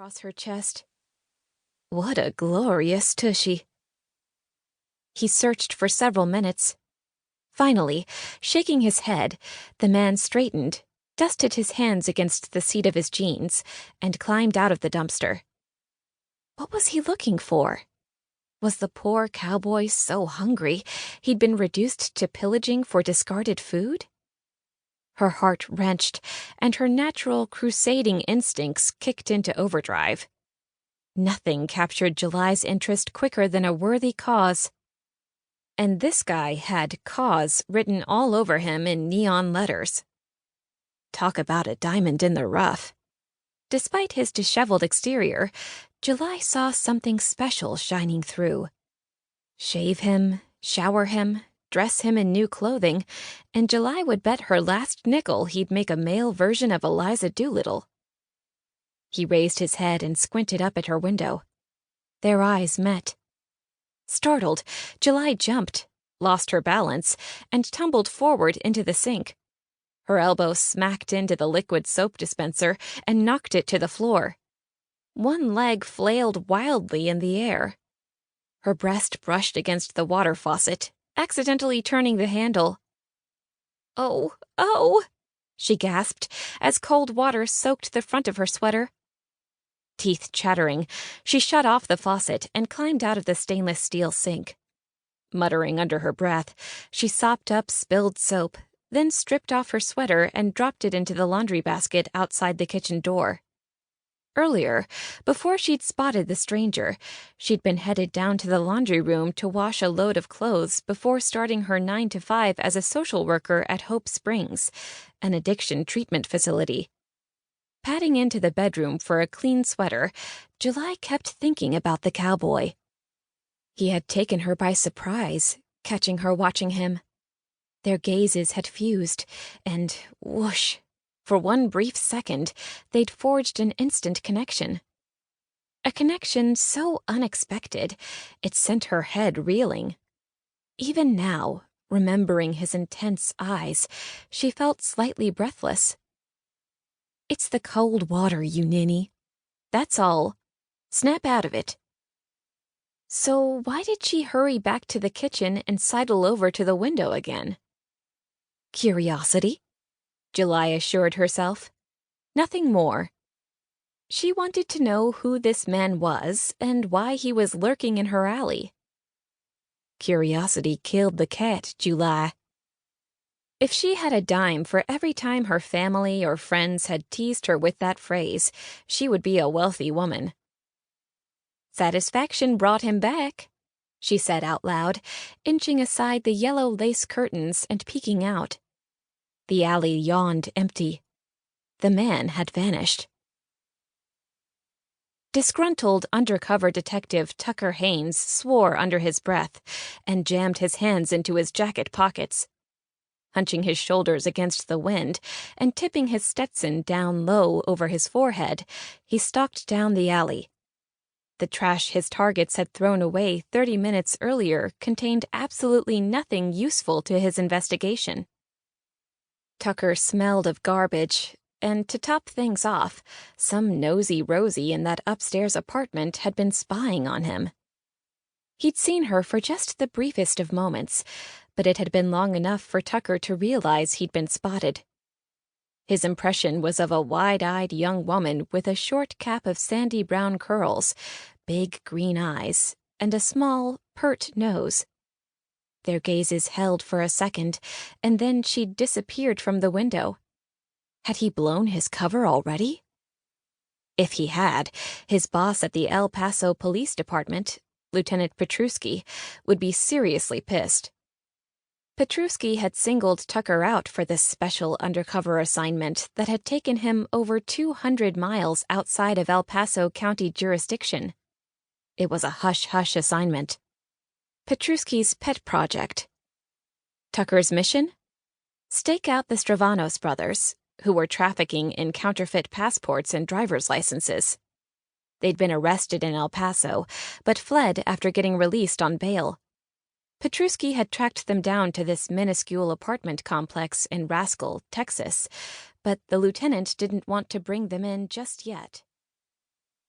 across her chest. What a glorious tushy. He searched for several minutes. Finally, shaking his head, the man straightened, dusted his hands against the seat of his jeans, and climbed out of the dumpster. What was he looking for? Was the poor cowboy so hungry he'd been reduced to pillaging for discarded food? Her heart wrenched, and her natural crusading instincts kicked into overdrive. Nothing captured July's interest quicker than a worthy cause. And this guy had cause written all over him in neon letters. Talk about a diamond in the rough. Despite his disheveled exterior, July saw something special shining through. Shave him, shower him, dress him in new clothing, and July would bet her last nickel he'd make a male version of Eliza Doolittle. He raised his head and squinted up at her window. Their eyes met. Startled, July jumped, lost her balance, and tumbled forward into the sink. Her elbow smacked into the liquid soap dispenser and knocked it to the floor. One leg flailed wildly in the air. Her breast brushed against the water faucet, accidentally turning the handle. "Oh, oh!" she gasped as cold water soaked the front of her sweater. Teeth chattering, she shut off the faucet and climbed out of the stainless steel sink. Muttering under her breath, she sopped up spilled soap, then stripped off her sweater and dropped it into the laundry basket outside the kitchen door. Earlier, before she'd spotted the stranger, she'd been headed down to the laundry room to wash a load of clothes before starting her 9-to-5 as a social worker at Hope Springs, an addiction treatment facility. Padding into the bedroom for a clean sweater, July kept thinking about the cowboy. He had taken her by surprise, catching her watching him. Their gazes had fused, and whoosh, for one brief second, they'd forged an instant connection. A connection so unexpected, it sent her head reeling. Even now, remembering his intense eyes, she felt slightly breathless. "It's the cold water, you ninny. That's all. Snap out of it." So why did she hurry back to the kitchen and sidle over to the window again? Curiosity, July assured herself. Nothing more. She wanted to know who this man was and why he was lurking in her alley. Curiosity killed the cat, July. If she had a dime for every time her family or friends had teased her with that phrase, she would be a wealthy woman. Satisfaction brought him back, she said out loud, inching aside the yellow lace curtains and peeking out. The alley yawned empty. The man had vanished. Disgruntled undercover detective Tucker Haynes swore under his breath and jammed his hands into his jacket pockets. Hunching his shoulders against the wind and tipping his Stetson down low over his forehead, he stalked down the alley. The trash his targets had thrown away 30 minutes earlier contained absolutely nothing useful to his investigation. Tucker smelled of garbage, and to top things off, some nosy Rosie in that upstairs apartment had been spying on him. He'd seen her for just the briefest of moments, but it had been long enough for Tucker to realize he'd been spotted. His impression was of a wide-eyed young woman with a short cap of sandy brown curls, big green eyes, and a small, pert nose. Their gazes held for a second, and then she'd disappeared from the window. Had he blown his cover already? If he had, his boss at the El Paso Police Department, Lieutenant Petruski, would be seriously pissed. Petruski had singled Tucker out for this special undercover assignment that had taken him over 200 miles outside of El Paso County jurisdiction. It was a hush-hush assignment. Petruski's pet project. Tucker's mission? Stake out the Stravanos brothers, who were trafficking in counterfeit passports and driver's licenses. They'd been arrested in El Paso, but fled after getting released on bail. Petruski had tracked them down to this minuscule apartment complex in Rascal, Texas, but the lieutenant didn't want to bring them in just yet.